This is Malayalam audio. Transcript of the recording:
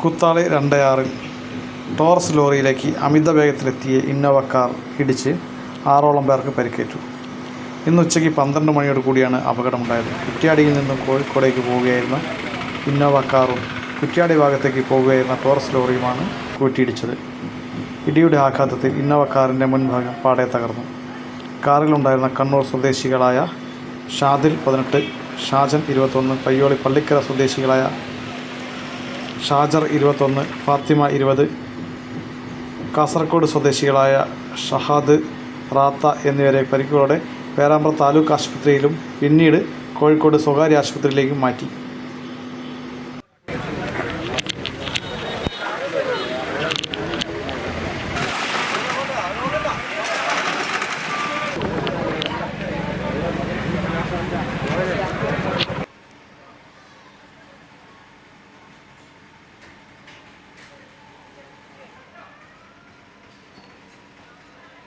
കൂത്താളി 26 ടോറസ് ലോറിയിലേക്ക് അമിത വേഗത്തിലെത്തിയ ഇന്നോവ കാർ ഇടിച്ച് 6ഓളം പേർക്ക് പരിക്കേറ്റു. ഇന്ന് ഉച്ചയ്ക്ക് 12 മണിയോട് കൂടിയാണ് അപകടമുണ്ടായത്. കുറ്റ്യാടിയിൽ നിന്നും കോഴിക്കോടേക്ക് പോവുകയായിരുന്ന ഇന്നോവ കാറും കുറ്റ്യാടി ഭാഗത്തേക്ക് പോവുകയായിരുന്ന ടോറസ് ലോറിയുമാണ് കൂട്ടിയിടിച്ചത്. ഇടിയുടെ ആഘാതത്തിൽ ഇന്നോവ കാറിൻ്റെ മുൻഭാഗം പാടെ തകർന്നു. കാറിലുണ്ടായിരുന്ന കണ്ണൂർ സ്വദേശികളായ ഷാദിൽ 18, ഷാജൻ 21, പയ്യോളി പള്ളിക്കര സ്വദേശികളായ ഷാജർ 21, ഫാത്തിമ 20, കാസർഗോഡ് സ്വദേശികളായ ഷഹാദ്, റാത്ത എന്നിവരെ പരിക്കുകളോടെ പേരാമ്പ്ര താലൂക്ക് ആശുപത്രിയിലും പിന്നീട് കോഴിക്കോട് സ്വകാര്യ ആശുപത്രിയിലേക്കും മാറ്റി.